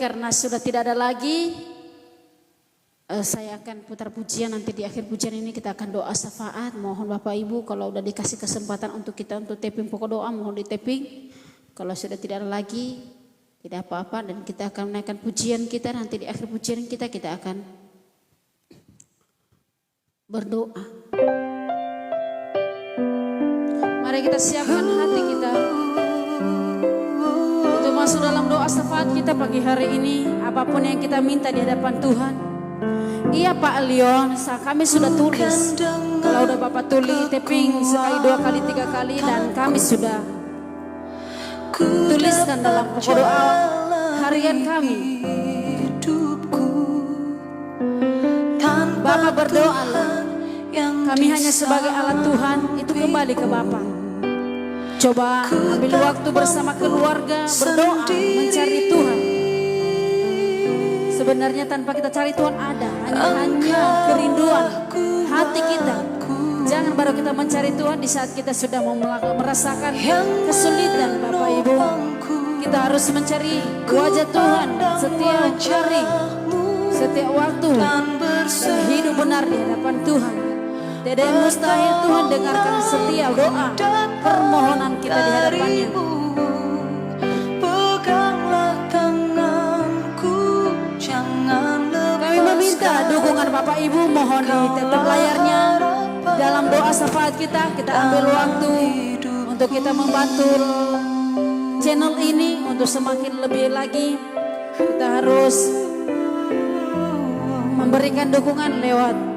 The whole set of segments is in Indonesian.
Karena sudah tidak ada lagi, saya akan putar pujian. Nanti di akhir pujian ini kita akan doa syafaat. Mohon Bapak Ibu kalau udah dikasih kesempatan untuk kita untuk tapping pokok doa, mohon di tapping. Kalau sudah tidak ada lagi, tidak apa-apa, dan kita akan menaikkan pujian kita. Nanti di akhir pujian kita akan berdoa. Mari kita siapkan hati kita untuk masuk dalam doa syafaat kita pagi hari ini. Apapun yang kita minta di hadapan Tuhan. Iya Pak Leon, kami sudah tulis. Kalau udah Bapak tulis, tapping sekali, 2 kali, 3 kali, dan kami sudah tuliskan dalam pokok doa harian kami. Bapak berdoalah, kami hanya sebagai alat Tuhan, itu kembali ke Bapak. Coba ambil waktu bersama keluarga, berdoa, mencari Tuhan. Sebenarnya tanpa kita cari Tuhan ada, hanya kerinduan hati kita. Jangan baru kita mencari Tuhan di saat kita sudah merasakan kesulitan Bapak Ibu. Kita harus mencari wajah Tuhan setiap hari, setiap waktu, dan hidup benar di hadapan Tuhan. Tidak yang mustahil, Tuhan dengarkan setiap doa permohonan kita di hadapannya. Kami meminta dukungan Bapak Ibu, mohon di tetap layarnya. Dalam doa syafaat kita ambil waktu untuk kita membantu channel ini untuk semakin lebih lagi. Kita harus memberikan dukungan lewat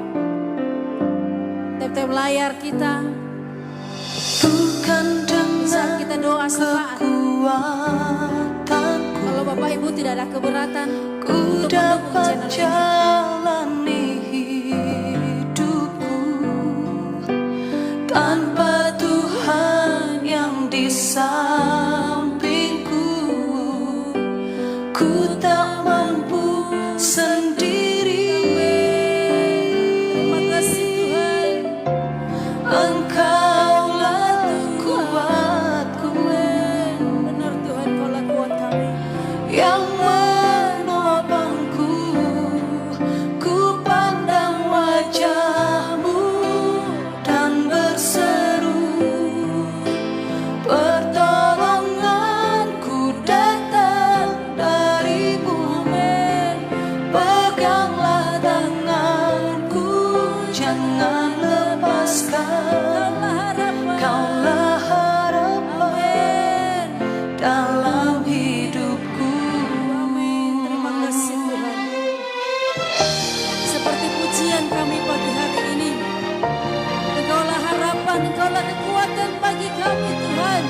tap layar kita. Saat kita doa syafaat, kalau Bapak Ibu tidak ada keberatan untuk mendukung channel ini, tanpa Tuhan yang di sampingku, ku tak mampu sendiri. Terima kasih Tuhan, Engkaulah kuatku. benar Tuhan, Kaulah kuat kami yang menopangku. Ku pandang wajah-Mu dan berseru, pertolonganku datang dari-Mu. Peganglah tanganku, jangan lepaskan. Kaulah harapan dalam hidupku. Terima kasih Tuhan. Seperti pujian kami pagi hari ini, Engkaulah harapan, Engkaulah kekuatan bagi kami Tuhan.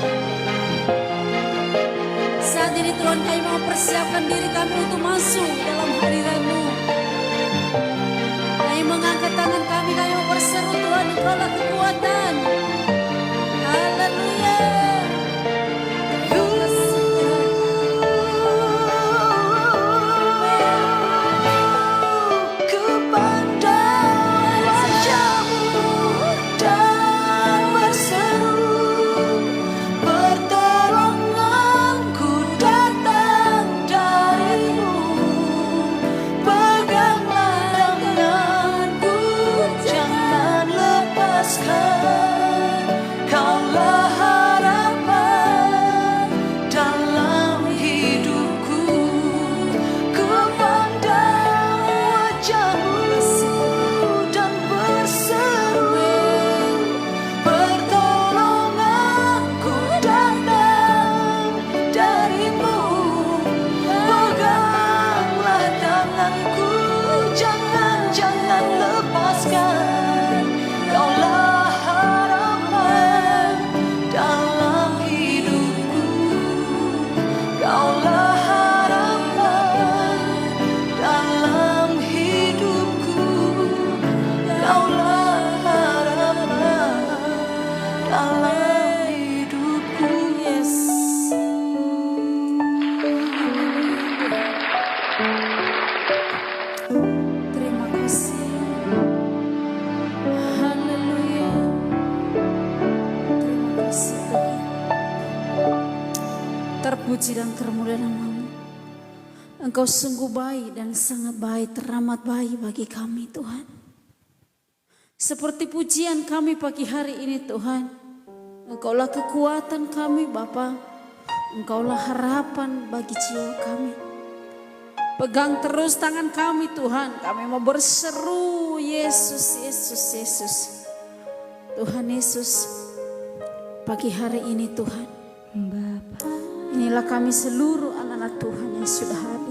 Saat ini Tuhan, kami mau persiapkan diri kami untuk masuk dalam hadirat-Mu. Kami mengangkat tangan kami mau berseru Tuhan, Engkaulah kekuatan. Haleluya. Terima kasih Tuhan. Ku pandang wajah-Mu dan berseru, pertolonganku datang dari-Mu. Peganglah tanganku, jangan lepaskan. Kaulah harapan dalam hidupku. Ku pandang wajah-Mu dan berseru, pertolonganku datang dari-Mu. Peganglah tanganku, jangan lepaskan. Kaulah harapan dalam hidupku. Kaulah harapan dalam hidupku. Kaulah harapan dalam hidupku. Yes. Terima kasih. Haleluya. Terima kasih Tuhan. Terpuji dan termulia nama-Mu. Engkau sungguh baik dan sangat baik, teramat baik bagi kami Tuhan. Seperti pujian kami pagi hari ini Tuhan, Engkaulah kekuatan kami Bapa, Engkaulah harapan bagi jiwa kami. Pegang terus tangan kami Tuhan, kami mau berseru Yesus, Yesus, Yesus. Tuhan Yesus, pagi hari ini Tuhan, inilah kami seluruh anak-anak Tuhan yang sudah hadir.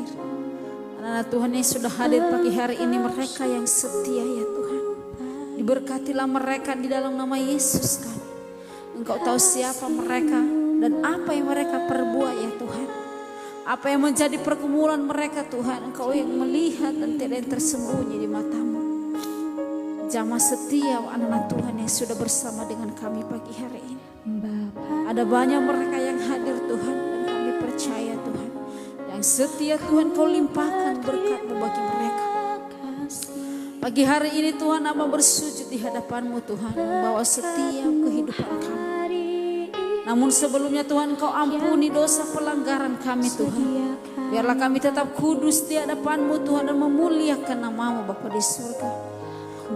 Anak-anak Tuhan yang sudah hadir pagi hari ini, mereka yang setia ya Tuhan. Diberkatilah mereka di dalam nama Yesus kami. Engkau tahu siapa mereka dan apa yang mereka perbuat ya Tuhan. Apa yang menjadi pergumulan mereka Tuhan, Engkau yang melihat dan tidak yang tersembunyi di matamu. Jamah setia anak-anak Tuhan yang sudah bersama dengan kami pagi hari ini. Ada banyak mereka yang hadir Tuhan, dan kami percaya Tuhan, yang setia Tuhan Kau limpahkan berkat-Mu bagi mereka. Pagi hari ini Tuhan, Amba bersujud di hadapan-Mu Tuhan, membawa setiap kehidupan kami. Namun sebelumnya Tuhan, Kau ampuni dosa pelanggaran kami Tuhan. Biarlah kami tetap kudus di hadapan-Mu Tuhan dan memuliakan nama-Mu Bapa di surga.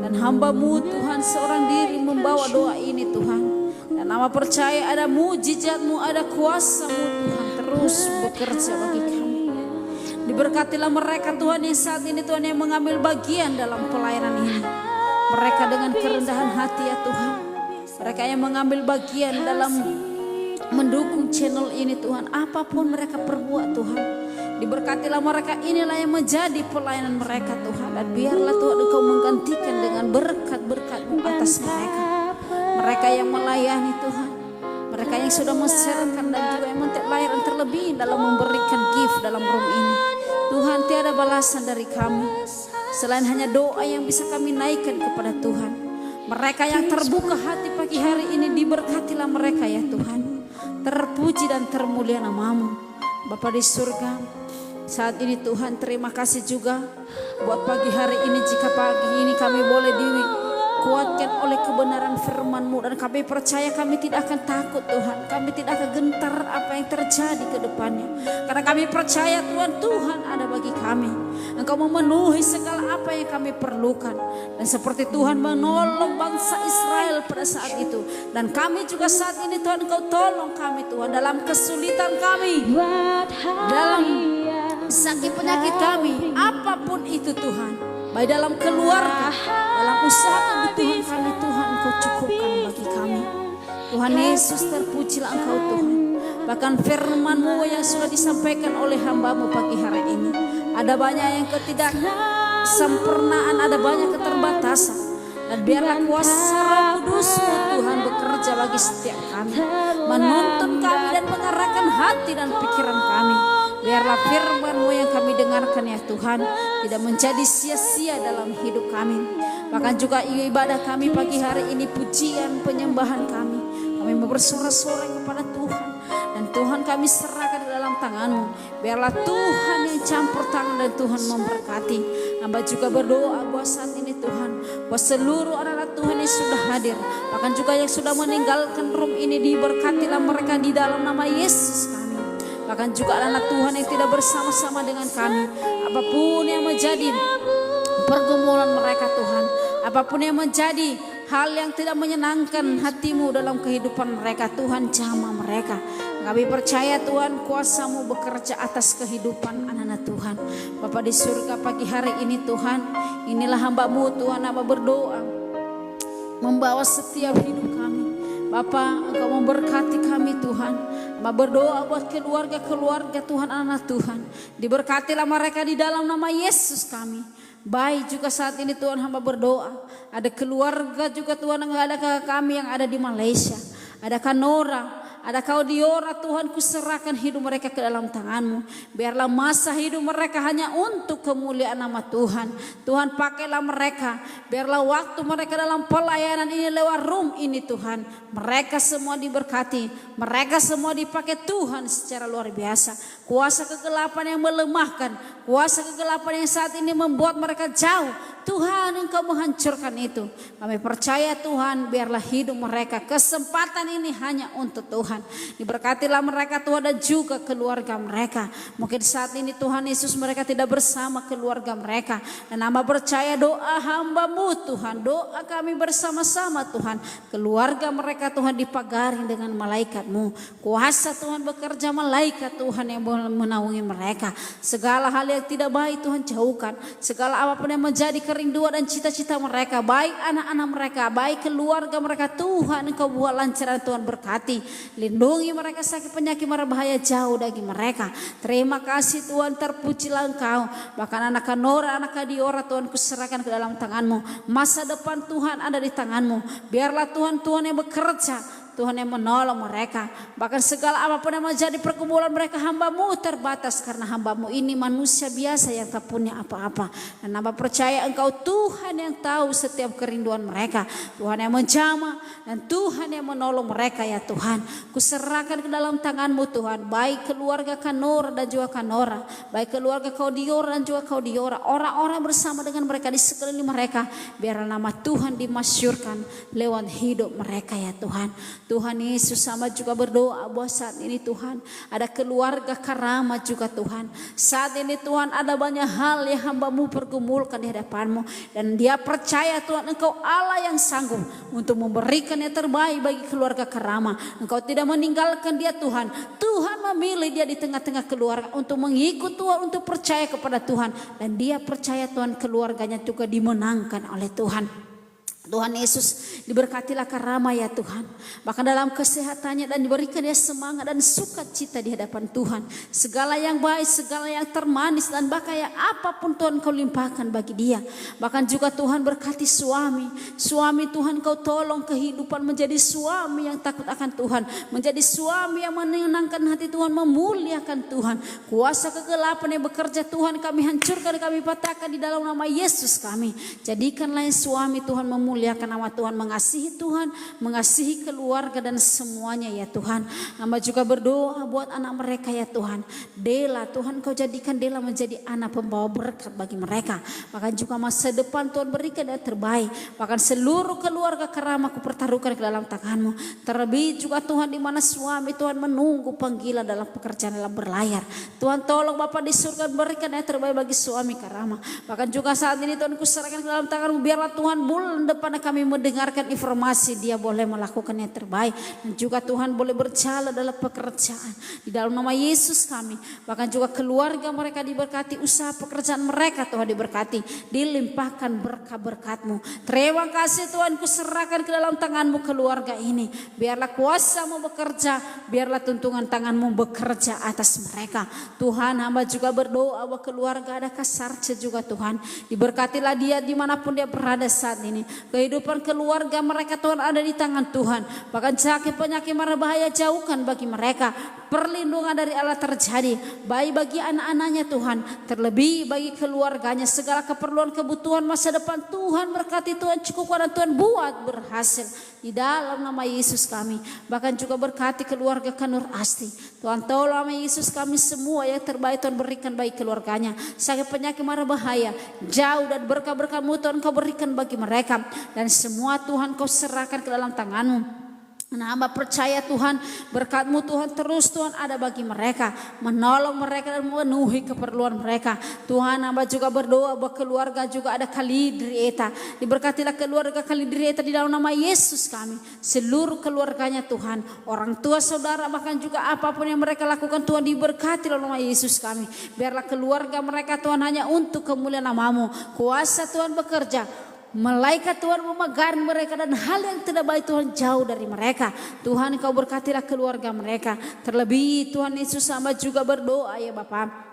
Dan hamba-Mu Tuhan seorang diri membawa doa ini Tuhan. Dan Amba percaya ada mujizat-Mu, ada kuasa-Mu Tuhan terus bekerja bagi kami. Diberkatilah mereka Tuhan yang saat ini Tuhan yang mengambil bagian dalam pelayanan ini. Mereka dengan kerendahan hati ya Tuhan. Mereka yang mengambil bagian dalam mendukung channel ini Tuhan. Apapun mereka perbuat Tuhan, diberkatilah mereka, inilah yang menjadi pelayanan mereka Tuhan. Dan biarlah Tuhan Engkau menggantikan dengan berkat-berkat-Mu atas mereka. Mereka yang melayani Tuhan, mereka yang sudah menserahkan dan juga yang pelayanan terlebih dalam memberikan gift dalam room ini. Tuhan, tiada balasan dari kami selain hanya doa yang bisa kami naikkan kepada Tuhan. Mereka yang terbuka hati pagi hari ini, diberkatilah mereka ya Tuhan. Terpuji dan termulia nama-Mu Bapa di surga. Saat ini Tuhan, terima kasih juga buat pagi hari ini. Jika pagi ini kami boleh dikuatkan oleh kebenaran firman-Mu, dan kami percaya kami tidak akan takut Tuhan. Kami tidak akan gentar apa yang terjadi ke depannya, karena kami percaya Tuhan, Tuhan ada bagi kami. Engkau memenuhi segala apa yang kami perlukan. Dan seperti Tuhan menolong bangsa Israel pada saat itu, dan kami juga saat ini Tuhan, Engkau tolong kami Tuhan dalam kesulitan kami, dalam sakit penyakit kami, apapun itu Tuhan, baik dalam keluarga, dalam usaha kebutuhan kami Tuhan, Engkau cukupkan bagi kami. Tuhan Yesus, terpujilah Engkau Tuhan. Bahkan firman-Mu yang sudah disampaikan oleh hamba-Mu pagi hari ini, ada banyak yang ketidaksempurnaan, ada banyak keterbatasan. Dan biarlah kuasa Roh Kudus-Mu Tuhan bekerja bagi setiap kami, menuntun kami dan mengarahkan hati dan pikiran kami. Biarlah firman-Mu yang kami dengarkan ya Tuhan tidak menjadi sia-sia dalam hidup kami. Bahkan juga ibadah kami pagi hari ini, pujian penyembahan kami mau bersorak-sorai kepada Tuhan. Dan Tuhan kami serahkan di dalam tangan-Mu. Biarlah Tuhan yang campur tangan dan Tuhan memberkati. Hamba juga berdoa buat saat ini Tuhan, buat seluruh anak-anak Tuhan yang sudah hadir, bahkan juga yang sudah meninggalkan room ini, diberkatilah mereka di dalam nama Yesus kami. Bahkan juga anak-anak Tuhan yang tidak bersama-sama dengan kami, apapun yang menjadi pergumulan mereka Tuhan, apapun yang menjadi hal yang tidak menyenangkan hati-Mu dalam kehidupan mereka Tuhan, jamah mereka. Kami percaya Tuhan, kuasa-Mu bekerja atas kehidupan anak-anak Tuhan. Bapa di surga, pagi hari ini Tuhan, inilah hamba-Mu Tuhan, hamba berdoa membawa setiap hidup kami. Bapa, Engkau memberkati kami Tuhan. Hamba berdoa buat keluarga-keluarga Tuhan, anak Tuhan, diberkatilah mereka di dalam nama Yesus kami. Baik juga saat ini Tuhan, hamba berdoa ada keluarga juga Tuhan, ada kami yang ada di Malaysia, ada Kanora, ada Kaudiora Tuhan, kuserahkan hidup mereka ke dalam tangan-Mu. Biarlah masa hidup mereka hanya untuk kemuliaan nama Tuhan. Tuhan, pakailah mereka. Biarlah waktu mereka dalam pelayanan ini lewat room ini Tuhan, mereka semua diberkati. Mereka semua dipakai Tuhan secara luar biasa. Kuasa kegelapan yang melemahkan, kuasa kegelapan yang saat ini membuat mereka jauh, Tuhan Engkau menghancurkan itu. Kami percaya Tuhan, biarlah hidup mereka, kesempatan ini hanya untuk Tuhan. Diberkatilah mereka Tuhan dan juga keluarga mereka. Mungkin saat ini Tuhan Yesus mereka tidak bersama keluarga mereka. Dan hamba percaya doa hamba-Mu Tuhan, doa kami bersama-sama Tuhan. Keluarga mereka Tuhan dipagari dengan malaikat-Mu. Kuasa Tuhan bekerja, malaikat Tuhan yang menaungi mereka. Segala hal yang tidak baik Tuhan jauhkan. Segala apapun yang menjadi kerinduan dan cita-cita mereka, baik anak-anak mereka, baik keluarga mereka, Tuhan Engkau buat lancaran, Tuhan berkati. Lindungi mereka sakit penyakit mara bahaya jauh dari mereka. Terima kasih Tuhan, terpujilah Engkau. Bahkan anak Kanora, anak Kadiora Tuhan kuserahkan ke dalam tangan-Mu. Masa depan Tuhan ada di tangan-Mu. Biarlah Tuhan yang bekerja, Tuhan yang menolong mereka. Bahkan segala apapun yang menjadi pergumulan mereka, hamba-Mu terbatas. Karena hamba-Mu ini manusia biasa yang tak punya apa-apa. Dan hamba percaya Engkau Tuhan yang tahu setiap kerinduan mereka. Tuhan yang menjamah dan Tuhan yang menolong mereka ya Tuhan. Kuserahkan ke dalam tangan-Mu Tuhan. Baik keluarga Kanora dan juga Kanora. Baik keluarga Kaudiora dan juga Kaudiora. Orang-orang bersama dengan mereka di sekeliling mereka. Biar nama Tuhan dimasyurkan lewat hidup mereka ya Tuhan. Tuhan Yesus sama juga berdoa bahwa saat ini Tuhan ada keluarga Karamat juga Tuhan. Saat ini Tuhan ada banyak hal yang hamba-Mu pergumulkan di hadapan-Mu. Dan dia percaya Tuhan Engkau Allah yang sanggup untuk memberikan yang terbaik bagi keluarga Karamat. Engkau tidak meninggalkan dia Tuhan. Tuhan memilih dia di tengah-tengah keluarga untuk mengikut Tuhan, untuk percaya kepada Tuhan. Dan dia percaya Tuhan keluarganya juga dimenangkan oleh Tuhan. Tuhan Yesus diberkatilah Karama ya Tuhan. Bahkan dalam kesehatannya dan diberikan dia semangat dan sukacita di hadapan Tuhan. Segala yang baik, segala yang termanis dan bahkan yang apapun Tuhan Kau limpahkan bagi dia. Bahkan juga Tuhan berkati suami. Suami Tuhan Kau tolong kehidupan menjadi suami yang takut akan Tuhan. Menjadi suami yang menyenangkan hati Tuhan, memuliakan Tuhan. Kuasa kegelapan yang bekerja Tuhan kami hancurkan, kami patahkan di dalam nama Yesus kami. Jadikanlah suami Tuhan memuliakan nama Tuhan, mengasihi Tuhan, mengasihi keluarga dan semuanya ya Tuhan. Hamba juga berdoa buat anak mereka ya Tuhan. Dela Tuhan Kau jadikan Dela menjadi anak pembawa berkat bagi mereka. Bahkan juga masa depan Tuhan berikan yang terbaik. Bahkan seluruh keluarga Karama Ku pertaruhkan ke dalam tangan-Mu. Terlebih juga Tuhan di mana suami Tuhan menunggu panggilan dalam pekerjaan dalam berlayar. Tuhan tolong Bapa di surga berikan yang terbaik bagi suami Karama. Bahkan juga saat ini Tuhan kuserahkan ke dalam tangan-Mu. Biarlah Tuhan bulan depan kami mendengarkan informasi dia boleh melakukan yang terbaik. Dan juga Tuhan boleh berjalan dalam pekerjaan. Di dalam nama Yesus kami. Bahkan juga keluarga mereka diberkati. Usaha pekerjaan mereka Tuhan diberkati. Dilimpahkan berkat-berkat-Mu. Terima kasih Tuhan kuserahkan ke dalam tangan-Mu keluarga ini. Biarlah kuasa-Mu bekerja. Biarlah tuntungan tangan-Mu bekerja atas mereka. Tuhan hamba juga berdoa bahwa keluarga ada Kasarce juga Tuhan. Diberkatilah dia dimanapun dia berada saat ini. Kehidupan keluarga mereka Tuhan ada di tangan Tuhan. Bahkan sakit penyakit mara bahaya jauhkan bagi mereka. Perlindungan dari Allah terjadi. Baik bagi anak-anaknya Tuhan. Terlebih bagi keluarganya. Segala keperluan kebutuhan masa depan Tuhan berkati, Tuhan cukupkan dan Tuhan buat berhasil. Di dalam nama Yesus kami. Bahkan juga berkati keluarga Kanur Asti. Tuhan tolong nama Yesus kami semua yang terbaik Tuhan berikan bagi keluarganya. Sakit penyakit mara bahaya jauh dan berkah-berkah-Mu Tuhan Kau berikan bagi mereka. Dan semua Tuhan Kau serahkan ke dalam tangan-Mu. Nah, hamba percaya Tuhan berkat-Mu Tuhan terus Tuhan ada bagi mereka, menolong mereka dan memenuhi keperluan mereka. Tuhan hamba juga berdoa bahwa keluarga juga ada Kalidrieta. Diberkatilah keluarga Kalidrieta di dalam nama Yesus kami. Seluruh keluarganya Tuhan, orang tua saudara bahkan juga apapun yang mereka lakukan Tuhan diberkati dalam nama Yesus kami. Biarlah keluarga mereka Tuhan hanya untuk kemuliaan nama-Mu. Kuasa Tuhan bekerja. Malaikat Tuhan memegang mereka dan hal yang tidak baik Tuhan jauh dari mereka. Tuhan Kau berkatilah keluarga mereka. Terlebih Tuhan Yesus hamba juga berdoa ya Bapa.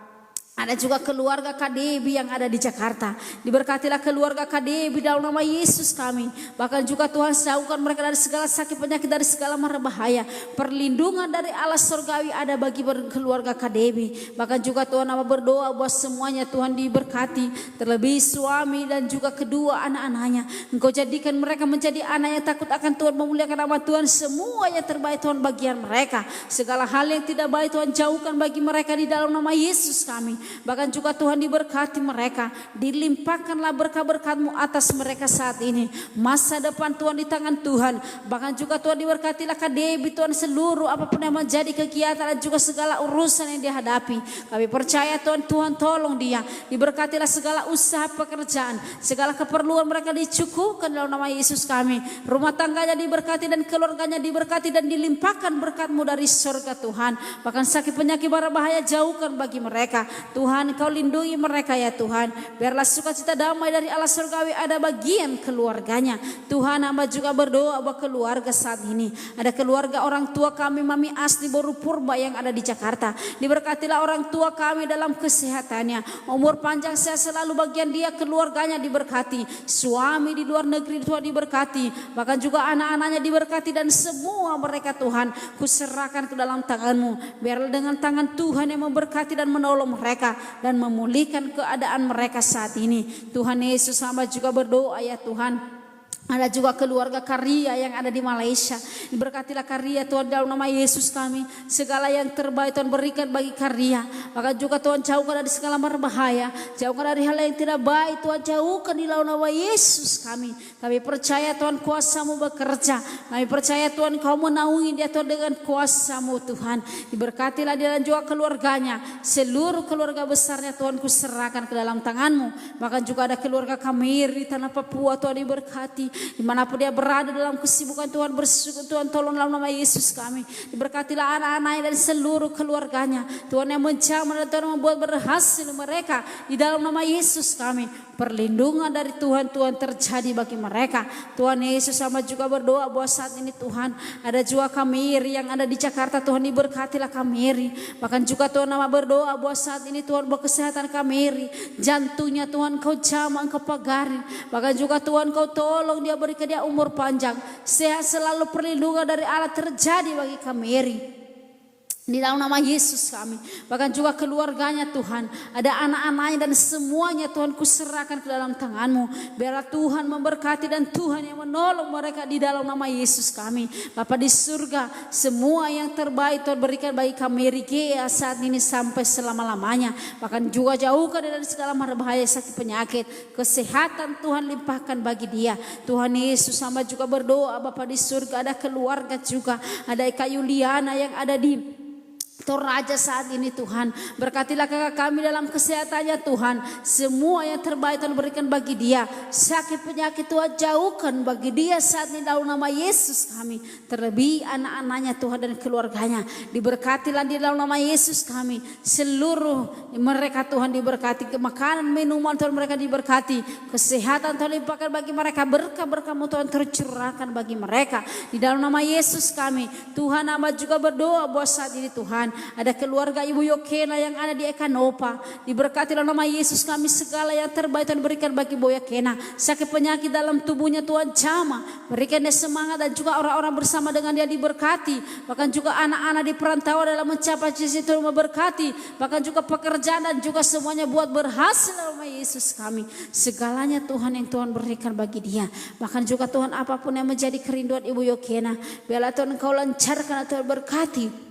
Ada juga keluarga KDB yang ada di Jakarta. Diberkatilah keluarga KDB dalam nama Yesus kami. Bahkan juga Tuhan jauhkan mereka dari segala sakit penyakit, dari segala mara bahaya. Perlindungan dari Allah surgawi ada bagi keluarga KDB. Bahkan juga Tuhan nama berdoa bahwa semuanya Tuhan diberkati. Terlebih suami dan juga kedua anak-anaknya. Engkau jadikan mereka menjadi anak yang takut akan Tuhan, memuliakan nama Tuhan. Semua yang terbaik Tuhan bagian mereka. Segala hal yang tidak baik Tuhan jauhkan bagi mereka di dalam nama Yesus kami. Bahkan juga Tuhan diberkati mereka, dilimpahkanlah berkat-berkat-Mu atas mereka saat ini. Masa depan Tuhan di tangan Tuhan. Bahkan juga Tuhan diberkatilah Kak Debbie Tuhan, seluruh apapun yang menjadi kegiatan dan juga segala urusan yang dihadapi. Kami percaya Tuhan, Tuhan tolong dia. Diberkatilah segala usaha pekerjaan, segala keperluan mereka dicukupkan dalam nama Yesus kami. Rumah tangganya diberkati dan keluarganya diberkati dan dilimpahkan berkat-Mu dari surga Tuhan. Bahkan sakit penyakit berbahaya jauhkan bagi mereka. Tuhan, Kau lindungi mereka ya Tuhan. Biarlah sukacita damai dari Allah surgawi ada bagian keluarganya. Tuhan, hamba juga berdoa buat keluarga saat ini. Ada keluarga orang tua kami Mami Asni Boru Purba yang ada di Jakarta. Diberkatilah orang tua kami dalam kesehatannya. Umur panjang sehat selalu bagian dia, keluarganya diberkati. Suami di luar negeri Tuhan diberkati. Bahkan juga anak-anaknya diberkati dan semua mereka Tuhan kuserahkan ke dalam tangan-Mu. Biarlah dengan tangan Tuhan yang memberkati dan menolong mereka dan memulihkan keadaan mereka saat ini. Tuhan Yesus, hamba juga berdoa ya Tuhan. Ada juga keluarga Karya yang ada di Malaysia. Diberkatilah Karya Tuhan dalam nama Yesus kami. Segala yang terbaik Tuhan berikan bagi Karya. Maka juga Tuhan jauhkan dari segala berbahaya. Jauhkan dari hal yang tidak baik Tuhan, jauhkan di dalam nama Yesus kami. Kami percaya Tuhan kuasa-Mu bekerja. Kami percaya Tuhan Kau menaungi dia Tuhan dengan kuasa-Mu Tuhan. Diberkatilah dia dan juga keluarganya. Seluruh keluarga besarnya Tuhan kuserahkan ke dalam tangan-Mu. Bahkan juga ada keluarga kami di tanah Papua Tuhan diberkati. Dimanapun dia berada dalam kesibukan Tuhan, bersyukur Tuhan tolong dalam nama Yesus kami. Diberkatilah anak-anaknya dan seluruh keluarganya. Tuhan yang menjamah dan Tuhan membuat berhasil mereka di dalam nama Yesus kami. Perlindungan dari Tuhan terjadi bagi mereka. Tuhan Yesus, sama juga berdoa bahwa saat ini Tuhan ada juga Kamiri yang ada di Jakarta. Tuhan diberkatilah Kamiri. Bahkan juga Tuhan nama berdoa bahwa saat ini Tuhan berkesehatan Kamiri. Jantungnya Tuhan Kau jamah, Kau pagari. Bahkan juga Tuhan Kau tolong dia, berikan dia umur panjang. Sehat selalu, perlindungan dari Allah terjadi bagi Kamiri. Di dalam nama Yesus kami. Bahkan juga keluarganya Tuhan. Ada anak-anaknya dan semuanya Tuhan kuserahkan ke dalam tangan-Mu. Biarlah Tuhan memberkati dan Tuhan yang menolong mereka di dalam nama Yesus kami. Bapa di surga, semua yang terbaik Tuhan berikan bagi kami Rikea saat ini sampai selama-lamanya. Bahkan juga jauhkan dari segala berbahaya, sakit penyakit. Kesehatan Tuhan limpahkan bagi dia. Tuhan Yesus, sama juga berdoa Bapa di surga, ada keluarga juga. Ada Eka Yuliana yang ada di Toraja saat ini Tuhan. Berkatilah kakak kami dalam kesehatannya Tuhan. Semua yang terbaik Tuhan berikan bagi dia. Sakit penyakit Tuhan jauhkan bagi dia saat ini dalam nama Yesus kami. Terlebih anak-anaknya Tuhan dan keluarganya. Diberkatilah di dalam nama Yesus kami. Seluruh mereka Tuhan diberkati. Makanan, minuman Tuhan mereka diberkati. Kesehatan Tuhan limpahkan bagi mereka. Berkah-berkah-Mu Tuhan tercurahkan bagi mereka. Di dalam nama Yesus kami. Tuhan, hamba juga berdoa bahwa saat ini Tuhan ada keluarga Ibu Yokena yang ada di Ekanopa. Diberkati dalam nama Yesus kami, segala yang terbaik Tuhan berikan bagi Ibu Yokena. Sakit penyakit dalam tubuhnya Tuhan jamah, berikan dia semangat dan juga orang-orang bersama dengan dia diberkati. Bahkan juga anak-anak di perantauan dalam mencapai cita-cita Tuhan memberkati. Bahkan juga pekerjaan dan juga semuanya buat berhasil dalam nama Yesus kami. Segalanya Tuhan yang Tuhan berikan bagi dia. Bahkan juga Tuhan apapun yang menjadi kerinduan Ibu Yokena, biarlah Tuhan Kau lancarkan atau berkati.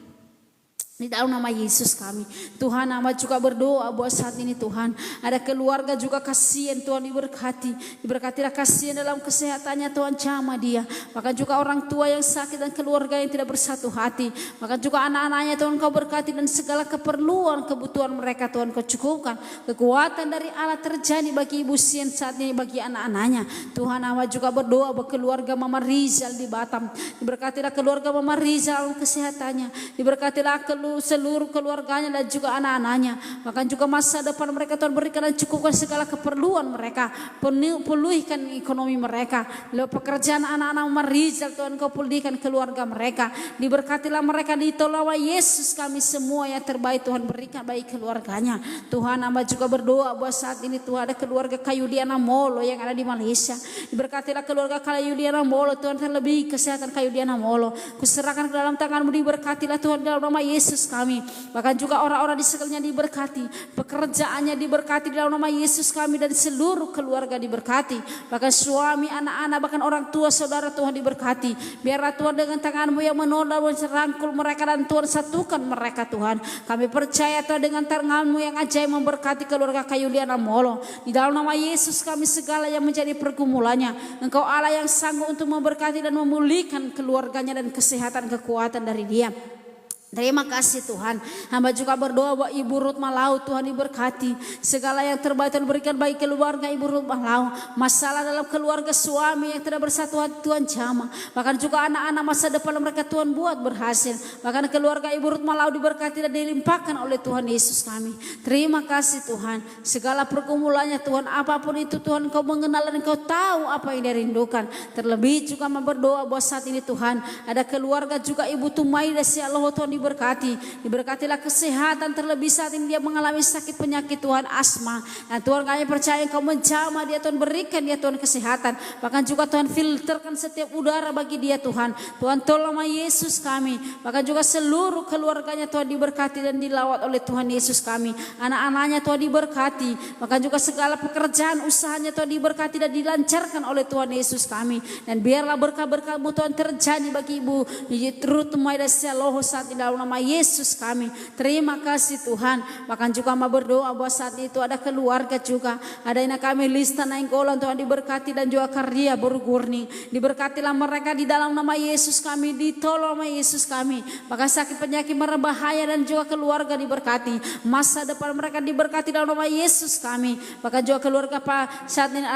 Di dalam nama Yesus kami. Tuhan, hamba juga berdoa bahwa saat ini Tuhan ada keluarga juga kasihan Tuhan diberkati. Diberkatilah kasihan dalam kesehatannya Tuhan, jamah dia. Bahkan juga orang tua yang sakit dan keluarga yang tidak bersatu hati. Bahkan juga anak-anaknya Tuhan Kau berkati dan segala keperluan kebutuhan mereka Tuhan Kau cukupkan. Kekuatan dari Allah terjadi bagi Ibu Sien saat ini, bagi anak-anaknya. Tuhan, hamba juga berdoa bahwa keluarga Mama Rizal di Batam. Diberkatilah keluarga Mama Rizal dalam kesehatannya. Diberkatilah seluruh keluarganya dan juga anak-anaknya. Bahkan juga masa depan mereka Tuhan berikan dan cukupkan segala keperluan mereka. Pulihkan ekonomi mereka. Lalu pekerjaan anak-anak Marizal Tuhan Kau pulihkan keluarga mereka. Diberkatilah mereka di tolong Yesus kami, semua yang terbaik Tuhan berikan bagi keluarganya. Tuhan, hamba juga berdoa bahwa saat ini Tuhan ada keluarga Kayudiana Molo yang ada di Malaysia. Diberkatilah keluarga Kayudiana Molo Tuhan, terlebih kesehatan Kayudiana Molo. Kuserahkan ke dalam tangan-Mu, diberkatilah Tuhan dalam nama Yesus Yesus kami. Bahkan juga orang-orang di sekelilingnya diberkati, pekerjaannya diberkati di dalam nama Yesus kami, dan seluruh keluarga diberkati. Bahkan suami, anak-anak, bahkan orang tua, saudara Tuhan diberkati. Biarlah Tuhan dengan tangan-Mu yang menodal merangkul mereka, dan Tuhan satukan mereka Tuhan. Kami percaya Tuhan dengan tangan-Mu yang ajaib memberkati keluarga Kayuliana Molo. Di dalam nama Yesus kami, segala yang menjadi pergumulannya, Engkau Allah yang sanggup untuk memberkati dan memulihkan keluarganya dan kesehatan kekuatan dari dia. Terima kasih Tuhan. Hamba juga berdoa buat Ibu Ruth Malau, Tuhan diberkati. Segala yang terbaik Tuhan berikan bagi keluarga Ibu Ruth Malau. Masalah dalam keluarga, suami yang tidak bersatu hati Tuhan jamah. Bahkan juga anak-anak masa depan mereka Tuhan buat berhasil. Bahkan keluarga Ibu Ruth Malau diberkati dan dilimpahkan oleh Tuhan Yesus kami. Terima kasih Tuhan. Segala pergumulannya Tuhan, apapun itu Tuhan, Engkau mengenal dan Engkau tahu apa yang dia rindukan. Terlebih juga berdoa buat saat ini Tuhan, ada keluarga juga Ibu Tumaida, ya Allah Tuhan diberkatilah kesehatan, terlebih saat ini dia mengalami sakit penyakit Tuhan, asma. Dan Tuhan kami percaya Engkau menjamah dia Tuhan, berikan dia Tuhan kesehatan. Bahkan juga Tuhan filterkan setiap udara bagi dia Tuhan. Tuhan tolong Yesus kami. Bahkan juga seluruh keluarganya Tuhan diberkati dan dilawat oleh Tuhan Yesus kami. Anak-anaknya Tuhan diberkati. Bahkan juga segala pekerjaan usahanya Tuhan diberkati dan dilancarkan oleh Tuhan Yesus kami. Dan biarlah berkah-berkah-Mu Tuhan terjadi bagi Ibu Ruth Maida Sialoho saat ini dalam nama Yesus kami. Terima kasih Tuhan. Bahkan juga mau berdoa bahwa saat itu ada keluarga juga, ada yang kami lista Nainggolan Tuhan diberkati, dan juga karya bergurni. Diberkatilah mereka di dalam nama Yesus kami, ditolong nama Yesus kami. Bahkan sakit penyakit berbahaya dan juga keluarga diberkati. Masa depan mereka diberkati dalam nama Yesus kami. Bahkan juga keluarga Pak saat ini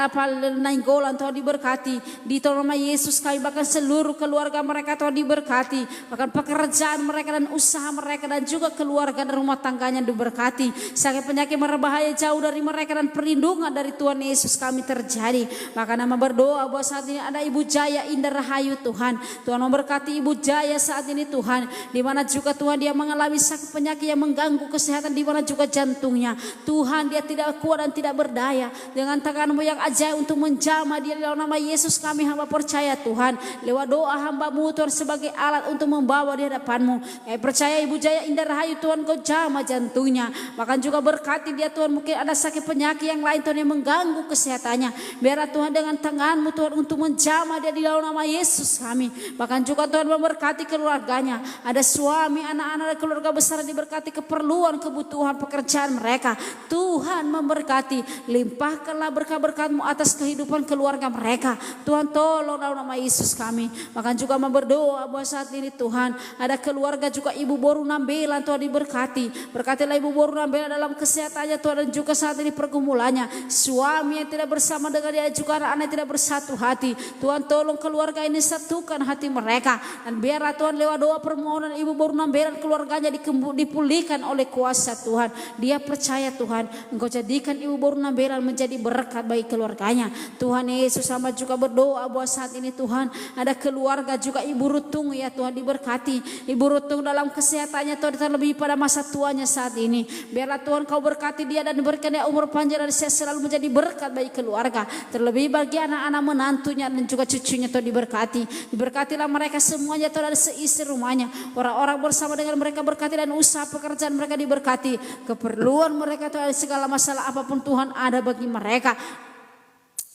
Nainggolan Tuhan diberkati, ditolong nama Yesus kami. Bahkan seluruh keluarga mereka Tuhan diberkati. Bahkan pekerjaan mereka dan usaha mereka dan juga keluarga dan rumah tangganya diberkati. Sakit penyakit berbahaya jauh dari mereka, dan perlindungan dari Tuhan Yesus kami terjadi. Maka nama berdoa bahwa saat ini ada Ibu Jaya Indah Rahayu Tuhan. Tuhan memberkati Ibu Jaya saat ini Tuhan, di mana juga Tuhan dia mengalami sakit penyakit yang mengganggu kesehatan, di mana juga jantungnya. Tuhan dia tidak kuat dan tidak berdaya. Dengan tangan-Mu yang ajaib untuk menjamah dia, di dalam nama Yesus kami hamba percaya Tuhan, lewat doa hamba-Mu Tuhan sebagai alat untuk membawa di hadapan-Mu. Percaya Ibu Jaya Indah Rahayu Tuhan, Kau jamah jantungnya. Bahkan juga berkati dia Tuhan, mungkin ada sakit penyakit yang lain Tuhan yang mengganggu kesehatannya. Biarlah Tuhan dengan tangan-Mu Tuhan untuk menjamah dia di dalam nama Yesus kami. Bahkan juga Tuhan memberkati keluarganya. Ada suami, anak-anak dan keluarga besar diberkati keperluan, kebutuhan, pekerjaan mereka. Tuhan memberkati, limpahkanlah berkah-berkat-Mu atas kehidupan keluarga mereka. Tuhan tolong dalam nama Yesus kami. Bahkan juga berdoa bahwa saat ini Tuhan ada keluarga juga Ibu Boru Nambela Tuhan diberkati. Berkatilah Ibu Boru Nambela dalam kesehatannya Tuhan, dan juga saat ini pergumulannya. Suami yang tidak bersama dengan dia, juga anak-anak yang tidak bersatu hati. Tuhan tolong keluarga ini, satukan hati mereka. Dan biarlah Tuhan lewat doa permohonan Ibu Boru Nambela dan keluarganya dipulihkan oleh kuasa Tuhan. Dia percaya Tuhan, Engkau jadikan Ibu Boru Nambela menjadi berkat bagi keluarganya. Tuhan Yesus sama juga berdoa bahwa saat ini Tuhan ada keluarga juga Ibu Rutung ya Tuhan diberkati. Ibu Rutung dalam kesehatannya Tuhan, terlebih pada masa tuanya saat ini. Biarlah Tuhan Kau berkati dia dan berikan dia umur panjang dan sehat selalu, menjadi berkat bagi keluarga. Terlebih bagi anak-anak menantunya dan juga cucunya Tuhan diberkati. Diberkatilah mereka semuanya Tuhan, dan seisi rumahnya. Orang-orang bersama dengan mereka berkati, dan usaha pekerjaan mereka diberkati. Keperluan mereka Tuhan, segala masalah apapun Tuhan ada bagi mereka.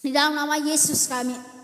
Di dalam nama Yesus kami.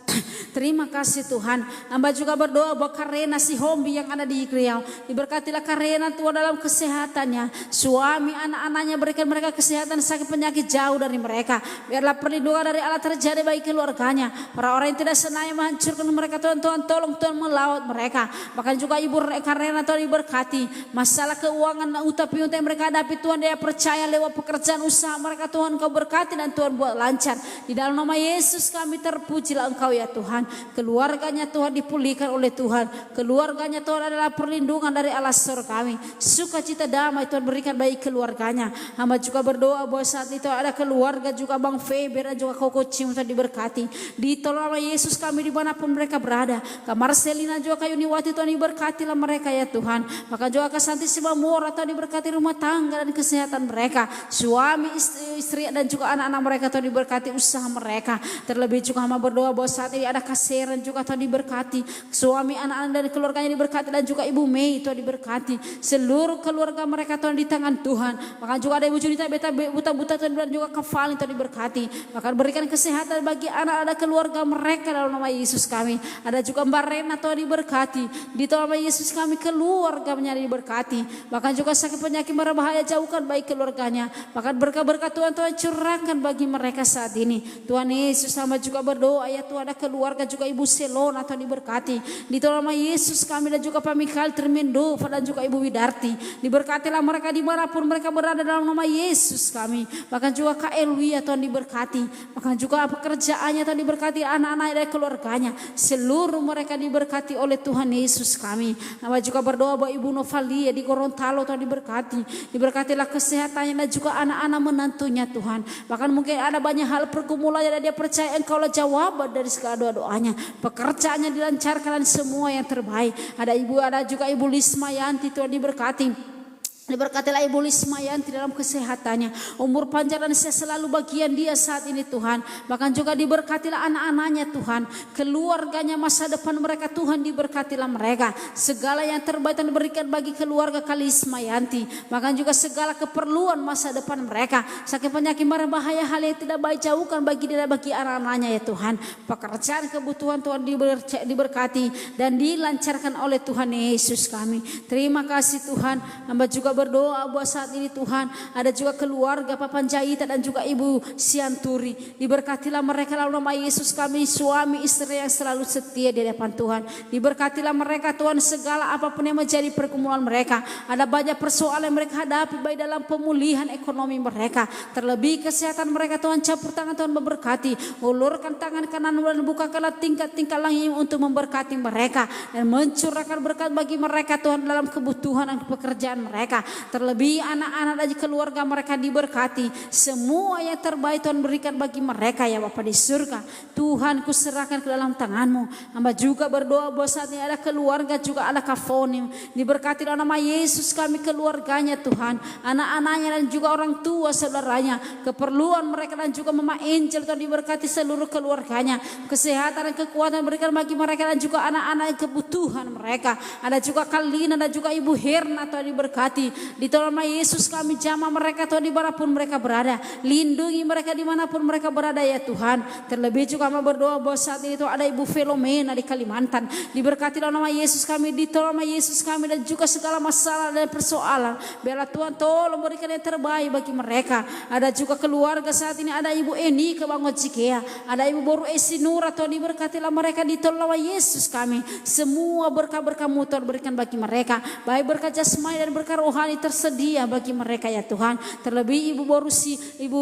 Terima kasih Tuhan. Hamba juga berdoa buat Karena si Hombi yang ada di Riau. Diberkatilah Karena Tuhan dalam kesehatannya. Suami, anak-anaknya, berikan mereka kesehatan, sakit penyakit jauh dari mereka. Biarlah perlindungan dari Allah terjadi bagi keluarganya. Orang-orang yang tidak senang menghancurkan mereka Tuhan, Tuhan tolong Tuhan melawat mereka. Bahkan juga Ibu Karena Tuhan diberkati. Masalah keuangan utang-piutang yang mereka hadapi Tuhan, dia percaya lewat pekerjaan usaha mereka Tuhan Kau berkati dan Tuhan buat lancar. Di dalam nama Yesus kami terpujilah Engkau ya Tuhan. Keluarganya Tuhan dipulihkan oleh Tuhan. Keluarganya Tuhan adalah perlindungan dari Allah surga kami. Sukacita damai Tuhan berikan bagi keluarganya. Hamba juga berdoa bahwa saat itu ada keluarga juga Bang Feber dan juga Koko Cim Tuhan diberkati. Ditolong nama Yesus kami dimanapun mereka berada. Kak Marcelina juga Kak Yuniwati Tuhan diberkatilah mereka ya Tuhan. Maka juga Kak Santisima Mora Tuhan diberkati rumah tangga dan kesehatan mereka. Suami, istri dan juga anak-anak mereka Tuhan diberkati usaha mereka. Terlebih juga hamba berdoa bahwa saat saat ini ada Kaseren juga Tuhan diberkati, suami anak-anak dan keluarganya diberkati, dan juga Ibu Mei Tuhan diberkati, seluruh keluarga mereka Tuhan di tangan Tuhan. Bahkan juga ada Ibu Junita buta-buta Tuhan, dan juga Kefalin Tuhan diberkati, bahkan berikan kesehatan bagi anak-anak keluarga mereka dalam nama Yesus kami. Ada juga Mbak Rena Tuhan diberkati, di dalam nama Yesus kami keluarganya diberkati, bahkan juga sakit penyakit berbahaya jauhkan baik keluarganya, bahkan berkah-berkah Tuhan curahkan bagi mereka saat ini. Tuhan Yesus, hamba juga berdoa ya Tuhan, ada keluarga juga Ibu Selona Tuhan diberkati, di dalam nama Yesus kami, dan juga Pak Mikael Termendo dan juga Ibu Widarti, diberkatilah mereka dimanapun mereka berada dalam nama Yesus kami. Bahkan juga Kak Elwi ya Tuhan diberkati, bahkan juga pekerjaannya Tuhan diberkati, anak-anak dan keluarganya, seluruh mereka diberkati oleh Tuhan Yesus kami. Hamba juga berdoa buat Ibu Novalia di Gorontalo Tuhan diberkati, diberkatilah kesehatannya dan juga anak-anak menantunya Tuhan. Bahkan mungkin ada banyak hal pergumulan dan dia percaya Engkau lah jawaban dari segala doa-doanya, pekerjaannya dilancarkan dan semua yang terbaik. Ada juga Ibu Lisma Yanti Tuhan diberkati, diberkatilah Ibu Lisma Yanti dalam kesehatannya, umur panjang dan sehat selalu bagian dia saat ini Tuhan. Bahkan juga diberkatilah anak-anaknya Tuhan, keluarganya, masa depan mereka Tuhan diberkatilah mereka, segala yang terbaik dan diberikan bagi keluarga Kalisma Yanti. Bahkan juga segala keperluan masa depan mereka, sakit penyakit berbahaya hal yang tidak baik jauhkan bagi dia bagi anak-anaknya ya Tuhan. Pekerjaan kebutuhan Tuhan diberkati dan dilancarkan oleh Tuhan Yesus kami. Terima kasih Tuhan. Hamba juga berdoa buat saat ini Tuhan, ada juga keluarga Papan Jahita dan juga Ibu Sianturi, diberkatilah mereka dalam nama Yesus kami, suami istri yang selalu setia di depan Tuhan. Diberkatilah mereka Tuhan, segala apapun yang menjadi pergumulan mereka, ada banyak persoalan yang mereka hadapi baik dalam pemulihan ekonomi mereka, terlebih kesehatan mereka Tuhan, campur tangan Tuhan memberkati, ulurkan tangan kanan dan bukakanlah tingkat-tingkat langit untuk memberkati mereka dan mencurahkan berkat bagi mereka Tuhan dalam kebutuhan dan pekerjaan mereka. Terlebih anak-anak dan keluarga mereka diberkati, semua yang terbaik Tuhan berikan bagi mereka ya Bapa di surga. Tuhan ku serahkan ke dalam tangan-Mu. Hamba juga berdoa bahwa saat ini ada keluarga juga ada Kafonim, diberkati dalam nama Yesus kami, keluarganya Tuhan, anak-anaknya dan juga orang tua saudaranya, keperluan mereka dan juga Mama Angel Tuhan diberkati seluruh keluarganya, kesehatan dan kekuatan berikan bagi mereka dan juga anak-anak yang kebutuhan mereka. Ada juga Kalina dan juga Ibu Herna Tuhan diberkati, di dalam nama Yesus kami jamah mereka Tuhan dimanapun mereka berada, lindungi mereka dimanapun mereka berada ya Tuhan. Terlebih juga kami berdoa bahwa saat ini Tuhan ada Ibu Filomena di Kalimantan, diberkati dalam nama Yesus kami, di dalam nama Yesus kami, dan juga segala masalah dan persoalan biarlah Tuhan tolong berikan yang terbaik bagi mereka. Ada juga keluarga saat ini, ada Ibu Eni Kebangun Cikea, ada Ibu Boru Esinura Tuhan diberkatilah mereka di dalam nama Yesus kami, semua berkah-berkah-Mu Tuhan berikan bagi mereka, baik berkah jasmani dan berkah rohani tersedia bagi mereka ya Tuhan. Terlebih Ibu Borusi, Ibu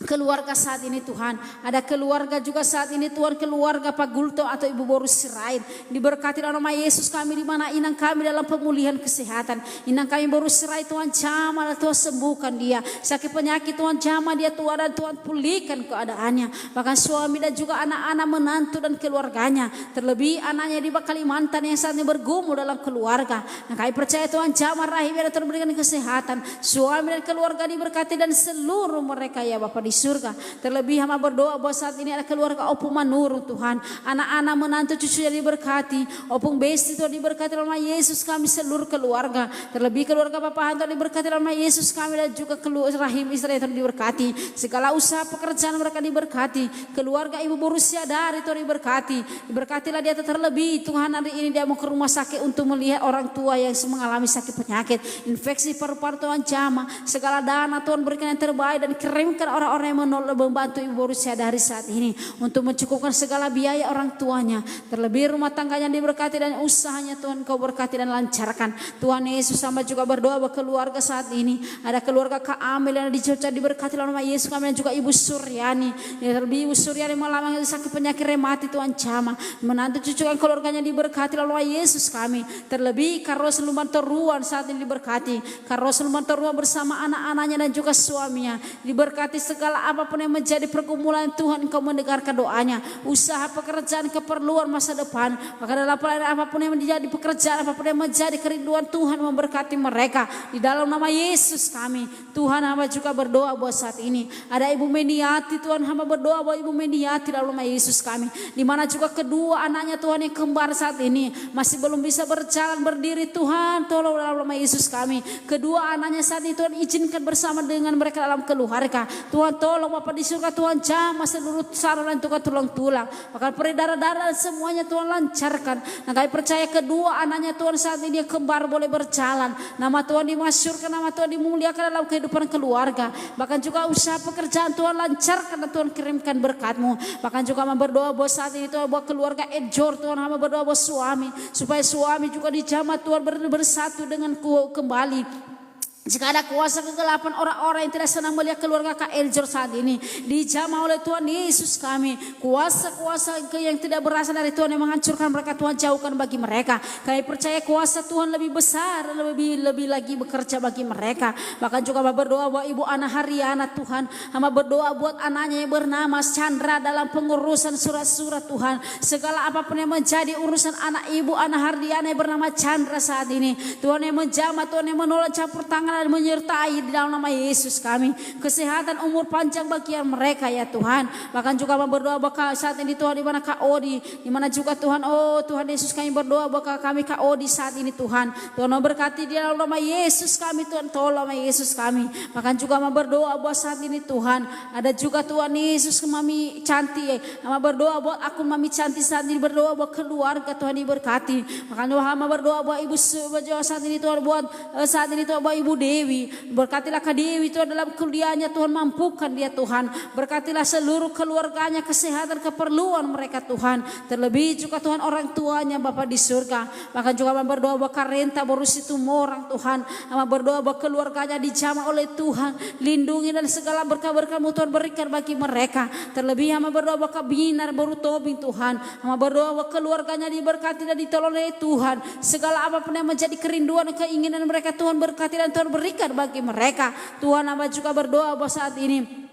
keluarga saat ini Tuhan, ada keluarga juga saat ini Tuhan, keluarga Pak Gulto atau Ibu Borus Sirait, diberkati dalam nama Yesus kami, di mana inang kami dalam pemulihan kesehatan, inang kami Borus Sirait Tuhan jamah, Tuhan sembuhkan dia, sakit penyakit Tuhan jamah dia Tuhan, dan Tuhan pulihkan keadaannya, bahkan suami dan juga anak-anak menantu dan keluarganya, terlebih anaknya di Kalimantan yang saat ini bergumul dalam keluarga, nah kami percaya Tuhan jamah rahimnya dan terberikan kesehatan, suami dan keluarga diberkati dan seluruh mereka ya Bapak di surga. Terlebih hamba berdoa bahwa saat ini ada keluarga Opung Manurung Tuhan, anak-anak menantu cucunya diberkati, Opung Besti Tuhan diberkati dalam nama Yesus kami, seluruh keluarga, terlebih keluarga Bapak Hanto diberkati dalam nama Yesus kami, dan juga keluarga rahim istri Tuhan diberkati, segala usaha pekerjaan mereka diberkati, keluarga Ibu Borusia dari Tuhan diberkatilah dia. Terlebih Tuhan hari ini dia mau ke rumah sakit untuk melihat orang tua yang mengalami sakit penyakit, infeksi paru-paru Tuhan jamah, segala dana Tuhan berikan yang terbaik dan kirimkan orang-orang yang membantu Ibu Borusia dari saat ini untuk mencukupkan segala biaya orang tuanya, terlebih rumah tangganya diberkati dan usahanya Tuhan Kau berkati dan lancarkan. Tuhan Yesus hamba juga berdoa bahwa keluarga saat ini, ada keluarga Kak Amel yang dicuca diberkati dalam nama Yesus kami, dan juga Ibu Suryani, terlebih Ibu Suryani mengalami sakit penyakit rematik Tuhan jamah, menantu cucu kan keluarganya diberkati dalam nama Yesus kami, terlebih Carlos Lumanto Ruan saat ini diberkati, Carlos Lumanto Ruan bersama anak-anaknya dan juga suaminya diberkati segala segala apapun yang menjadi pergumulan Tuhan Engkau mendengarkan doanya. Usaha, pekerjaan, keperluan masa depan, maka dalam pelayanan apapun yang menjadi pekerjaan, apapun yang menjadi kerinduan, Tuhan memberkati mereka di dalam nama Yesus kami. Tuhan, hamba juga berdoa buat saat ini ada Ibu Meniati, Tuhan hamba berdoa buat Ibu Meniati dalam nama Yesus kami, di mana juga kedua anaknya Tuhan yang kembar saat ini masih belum bisa berjalan berdiri. Tuhan tolong dalam nama Yesus kami, kedua anaknya saat ini Tuhan izinkan bersama dengan mereka dalam keluarga. Tuhan tolong Bapa di surga, Tuhan jamah seluruh saraf dan tulang-tulang, bahkan darah-darah semuanya Tuhan lancarkan. Nah, kami percaya kedua anaknya Tuhan saat ini yang kembar boleh berjalan. Nama Tuhan dimasyurkan, nama Tuhan dimuliakan dalam kehidupan keluarga, bahkan juga usaha pekerjaan Tuhan lancarkan dan Tuhan kirimkan berkat-Mu. Bahkan juga hamba berdoa buat saat ini Tuhan buat keluarga Ejor, Tuhan hamba berdoa buat suami supaya suami juga dijamah Tuhan bersatu dengan kembali. Jika ada kuasa kegelapan orang-orang yang tidak senang melihat keluarga Kak Eljor saat ini dijamah oleh Tuhan Yesus kami, kuasa-kuasa yang tidak berasal dari Tuhan yang menghancurkan mereka Tuhan jauhkan bagi mereka. Kami percaya kuasa Tuhan lebih besar, lebih lagi bekerja bagi mereka. Bahkan juga hamba berdoa buat Ibu Ana Haryana Tuhan, hamba berdoa buat anaknya yang bernama Chandra dalam pengurusan surat-surat Tuhan. Segala apapun yang menjadi urusan anak Ibu Ana Haryana yang bernama Chandra saat ini, Tuhan yang menjamah, Tuhan yang menolak campur tangan dan menyertai di dalam nama Yesus kami. Kesehatan, umur panjang bagi mereka ya Tuhan. Bahkan juga berdoa bakal saat ini Tuhan di mana Kak Odi, di mana juga Tuhan, oh Tuhan Yesus kami berdoa bakal kami Kak Odi saat ini Tuhan. Tuhan memberkati di dalam nama Yesus kami Tuhan, tolong nama Yesus kami. Bahkan juga berdoa buat saat ini Tuhan, ada juga Tuhan Yesus ke Mami Cantik. Hamba berdoa buat aku Mami Cantik saat ini, berdoa buat keluarga Tuhan diberkati. Bahkan hamba berdoa buat Ibu saat ini Tuhan, buat saat ini Tuhan buat Ibu Dewi, berkatilah Kak Dewi Tuhan dalam kuliahnya Tuhan, mampukan dia Tuhan, berkatilah seluruh keluarganya, kesehatan, keperluan mereka Tuhan, terlebih juga Tuhan orang tuanya Bapa di surga. Bahkan juga berdoa buat Karenta Borusi Tumorang Tuhan, berdoa buat keluarganya dijamah oleh Tuhan, lindungi dan segala berkah-berkah-Mu Tuhan berikan bagi mereka. Terlebih hamba berdoa buat Kak Binar Boru Tobing Tuhan, hamba berdoa buat keluarganya diberkati dan ditolong oleh Tuhan. Segala apapun yang menjadi kerinduan dan keinginan mereka Tuhan berkati dan Tuhan berikan bagi mereka. Tuhan hamba juga berdoa bahwa saat ini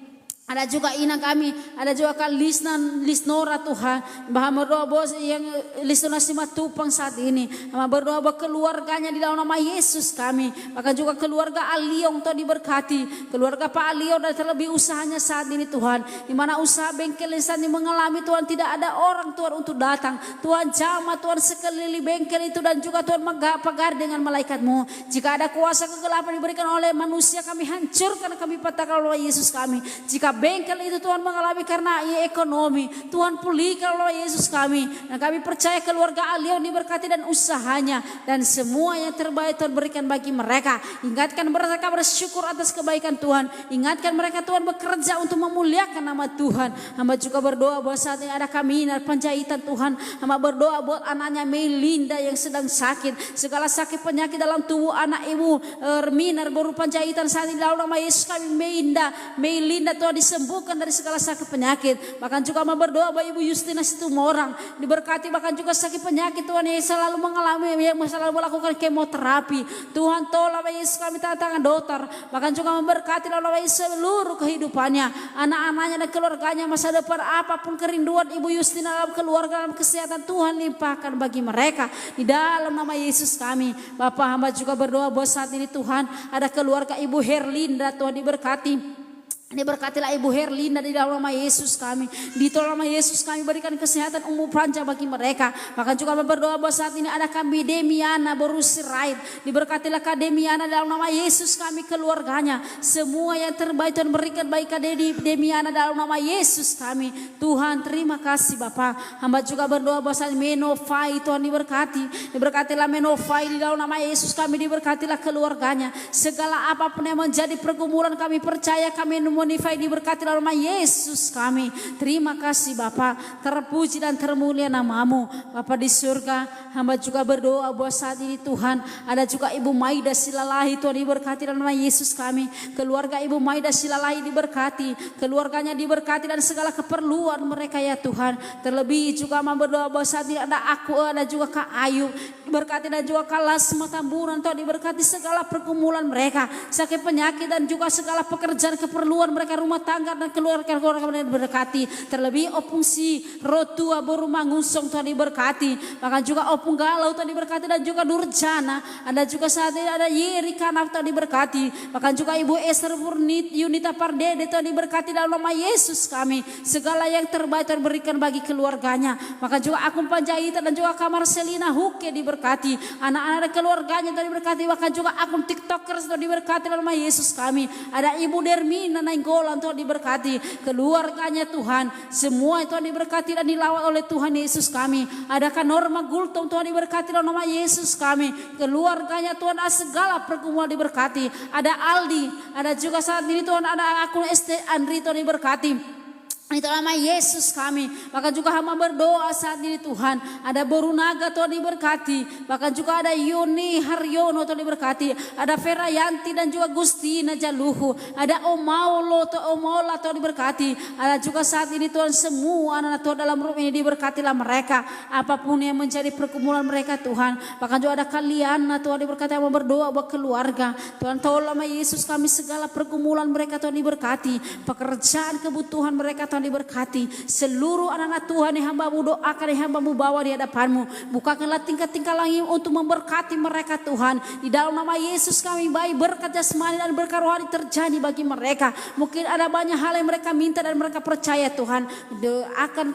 ada juga inang kami, ada juga Kak Lisnora Tuhan, bahwa berdoa bos yang Lisnora Simatupang saat ini, berdoa bahwa keluarganya di dalam nama Yesus kami, bahkan juga keluarga Aliong Tuhan diberkati, keluarga Pak Aliong dan terlebih usahanya saat ini Tuhan, di mana usaha bengkel saat ini mengalami Tuhan tidak ada orang Tuhan untuk datang, Tuhan jamah Tuhan sekeliling bengkel itu dan juga Tuhan pagar dengan malaikat-Mu. Jika ada kuasa kegelapan diberikan oleh manusia kami hancurkan, kami patahkan oleh Yesus kami. Jika bengkel itu Tuhan mengalami karena ekonomi, Tuhan pulihkan oleh Yesus kami. Dan kami percaya keluarga Alion diberkati dan usahanya, dan semua yang terbaik Tuhan berikan bagi mereka. Ingatkan mereka bersyukur atas kebaikan Tuhan, ingatkan mereka Tuhan bekerja untuk memuliakan nama Tuhan. Hamba juga berdoa bahwa saat ini ada Kaminar Panjaitan Tuhan, hamba berdoa buat anaknya Melinda yang sedang sakit, segala sakit penyakit dalam tubuh anak Ibu Minar Boru Panjaitan saat ini dalam nama Yesus kami Melinda Tuhan disembuhkan dari segala sakit penyakit. Bahkan juga berdoa bahwa Ibu Justina Situmorang diberkati, bahkan juga sakit penyakit Tuhan yang selalu mengalami, yang selalu melakukan kemoterapi. Tuhan tolong Yesus kami tangan dokter, bahkan juga memberkati lalu seluruh kehidupannya, anak-anaknya dan keluarganya, masa depan apapun kerinduan Ibu Justina dalam keluarga, dalam kesehatan Tuhan limpahkan bagi mereka di dalam nama Yesus kami. Bapak hamba juga berdoa bahwa saat ini Tuhan ada keluarga Ibu Herlinda Tuhan diberkati. Diberkatilah Ibu Herlinda di dalam nama Yesus kami. Di dalam nama Yesus kami berikan kesehatan umur panjang bagi mereka. Bahkan juga berdoa bahwa saat ini ada kami Demiana Borusirait. Diberkatilah Kak Demiana dalam nama Yesus kami, keluarganya. Semua yang terbaik Tuhan berikan bagi Kak Demiana dalam nama Yesus kami. Tuhan terima kasih Bapak. Hamba juga berdoa bahwa saat ini Menofai Tuhan diberkati. Diberkatilah Menofai di dalam nama Yesus kami. Diberkatilah keluarganya. Segala apapun yang menjadi pergumulan kami percaya kami Monify diberkati dalam nama Yesus kami. Terima kasih Bapak, terpuji dan termulia nama-Mu Bapak di surga. Hamba juga berdoa bahwa saat ini Tuhan ada juga Ibu Maida Silalahi Tuhan diberkati dalam nama Yesus kami. Keluarga Ibu Maida Silalahi diberkati, keluarganya diberkati dan segala keperluan mereka ya Tuhan. Terlebih juga hamba berdoa bahwa saat ini ada aku, ada juga Kak Ayu diberkati dan juga Kak Lasma Tamburan Tuhan diberkati segala pergumulan mereka, sakit penyakit dan juga segala pekerjaan keperluan Tuhan mereka rumah tangga dan keluarga mereka diberkati. Terlebih opung si rotua berumah ngusong Tuhan diberkati. Bahkan juga opung galau Tuhan diberkati dan juga Nurjana. Ada juga saat ini ada Yeri Kanaf Tuhan diberkati. Bahkan juga Ibu Esther Yunita Pardede Tuhan diberkati dalam nama Yesus kami. Segala yang terbaik Tuhan berikan bagi keluarganya. Maka juga Akun Panjaitan dan juga Kamar Selina Huke diberkati. Anak-anak dan keluarganya Tuhan diberkati. Bahkan juga akun TikTokers Tuhan diberkati dalam nama Yesus kami. Ada Ibu Dermina Nainggolan Tuhan diberkati. Keluarganya Tuhan. Semua Tuhan diberkati dan dilawat oleh Tuhan Yesus kami. Adakah Norma Gultom Tuhan diberkati dalam nama Yesus kami. Keluarganya Tuhan segala pergumulan diberkati. Ada Aldi. Ada juga saat ini Tuhan ada akun ST Andri Tuhan diberkati. Itu nama Yesus kami. Bahkan juga hamba berdoa saat ini Tuhan. Ada Borunaga Tuhan diberkati. Bahkan juga ada Yuni Haryono Tuhan diberkati. Ada Vera Yanti dan juga Gustina Jaluhu. Ada Omaula Tuhan diberkati. Ada juga saat ini Tuhan semua anak Tuhan dalam room ini diberkatilah mereka. Apapun yang menjadi pergumulan mereka Tuhan. Bahkan juga ada Kaliana Tuhan diberkati yang berdoa buat keluarga. Tuhan tolong nama Yesus kami segala pergumulan mereka Tuhan diberkati. Pekerjaan kebutuhan mereka Tuhan diberkati. Seluruh anak-anak Tuhan yang hamba-Mu doakan, yang hamba-Mu bawa di hadapan-Mu. Bukakanlah tingkat-tingkat langit untuk memberkati mereka Tuhan. Di dalam nama Yesus kami baik berkat jasmani dan berkat rohani terjadi bagi mereka. Mungkin ada banyak hal yang mereka minta dan mereka percaya Tuhan akan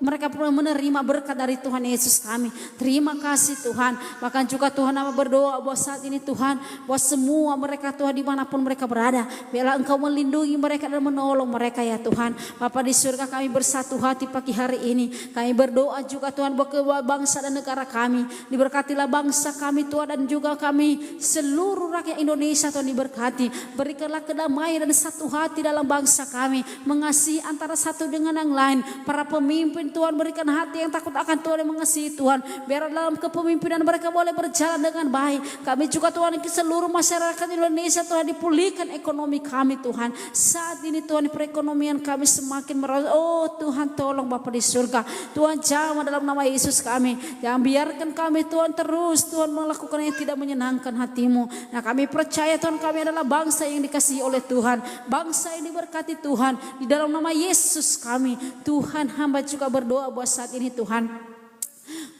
mereka perlu menerima berkat dari Tuhan Yesus kami. Terima kasih Tuhan. Bahkan juga Tuhan nama berdoa buat saat ini Tuhan. Buat semua mereka Tuhan dimanapun mereka berada. Biarlah Engkau melindungi mereka dan menolong mereka ya Tuhan. Bapa di surga kami bersatu hati pagi hari ini. Kami berdoa juga Tuhan buat bangsa dan negara kami. Diberkatilah bangsa kami Tuhan dan juga kami seluruh rakyat Indonesia Tuhan diberkati. Berikanlah kedamaian dan satu hati dalam bangsa kami. Mengasihi antara satu dengan yang lain. Para pemimpin Tuhan berikan hati yang takut akan Tuhan yang mengasihi Tuhan. Biar dalam kepemimpinan mereka boleh berjalan dengan baik. Kami juga Tuhan ke seluruh masyarakat Indonesia Tuhan dipulihkan ekonomi kami Tuhan. Saat ini Tuhan perekonomian kami semakin merosot. Oh Tuhan tolong Bapa di surga. Tuhan jamah dalam nama Yesus kami. Jangan biarkan kami Tuhan terus Tuhan melakukan yang tidak menyenangkan hati-Mu. Nah kami percaya Tuhan kami adalah bangsa yang dikasihi oleh Tuhan. Bangsa yang diberkati Tuhan. Di dalam nama Yesus kami. Tuhan hamba juga berdoa buat saat ini Tuhan.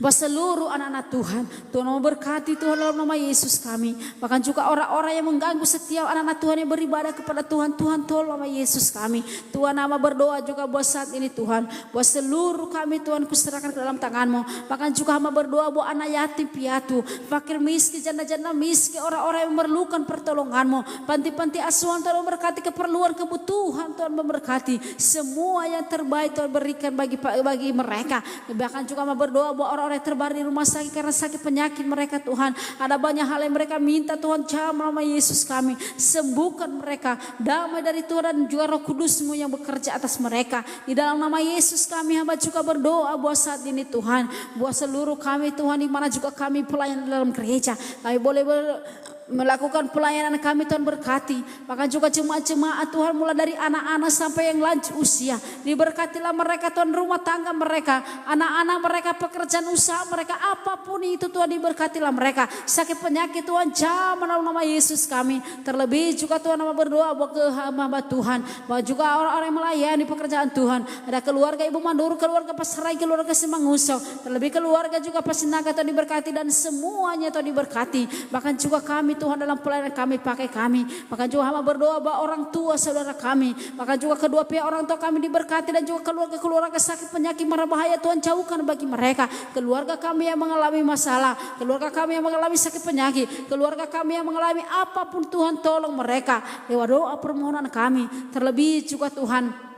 Buat seluruh anak-anak Tuhan. Tuhan memberkati Tuhan dalam nama Yesus kami. Bahkan juga orang-orang yang mengganggu setiap anak-anak Tuhan yang beribadah kepada Tuhan. Tuhan tolong nama Yesus kami. Tuhan nama berdoa juga buat saat ini Tuhan. Buat seluruh kami Tuhan kuserahkan ke dalam tangan-Mu. Bahkan juga hamba berdoa buat anak yatim piatu. Fakir miskin, janda-janda miskin. Orang-orang yang memerlukan pertolongan-Mu. Panti-panti asuhan Tuhan memberkati keperluan kebutuhan Tuhan memberkati. Semua yang terbaik Tuhan berikan bagi mereka. Bahkan juga hamba berdoa buat orang-orang yang terbaring di rumah sakit karena sakit penyakit mereka Tuhan. Ada banyak hal yang mereka minta Tuhan jamah nama Yesus kami. Sembuhkan mereka. Damai dari Tuhan dan juga Roh Kudus-Mu yang bekerja atas mereka. Di dalam nama Yesus kami hamba juga berdoa buat saat ini Tuhan. Buat seluruh kami Tuhan di mana juga kami pelayan dalam gereja. Kami boleh melakukan pelayanan kami Tuhan berkati. Bahkan juga jemaat-jemaat Tuhan mulai dari anak-anak sampai yang lanjut usia. Diberkatilah mereka Tuhan, rumah tangga mereka, anak-anak mereka, pekerjaan usaha mereka, apapun itu Tuhan diberkatilah mereka. Sakit penyakit Tuhan jamah dalam nama Yesus kami. Terlebih juga Tuhan nama berdoa buat hamba Tuhan. Bahwa juga orang-orang yang melayani pekerjaan Tuhan. Ada keluarga Ibu Manduru, keluarga Pasrai, keluarga Simangusau. Terlebih keluarga juga Pasinaga Tuhan diberkati dan semuanya Tuhan diberkati. Bahkan juga kami Tuhan dalam pelayanan kami pakai kami. Bahkan juga hamba berdoa bahwa orang tua saudara kami. Bahkan juga kedua pihak orang tua kami diberkati dan juga keluarga-keluarga sakit penyakit marah bahaya Tuhan jauhkan bagi mereka. Keluarga kami yang mengalami masalah, keluarga kami yang mengalami sakit penyakit, keluarga kami yang mengalami apapun Tuhan tolong mereka lewat doa permohonan kami. Terlebih juga Tuhan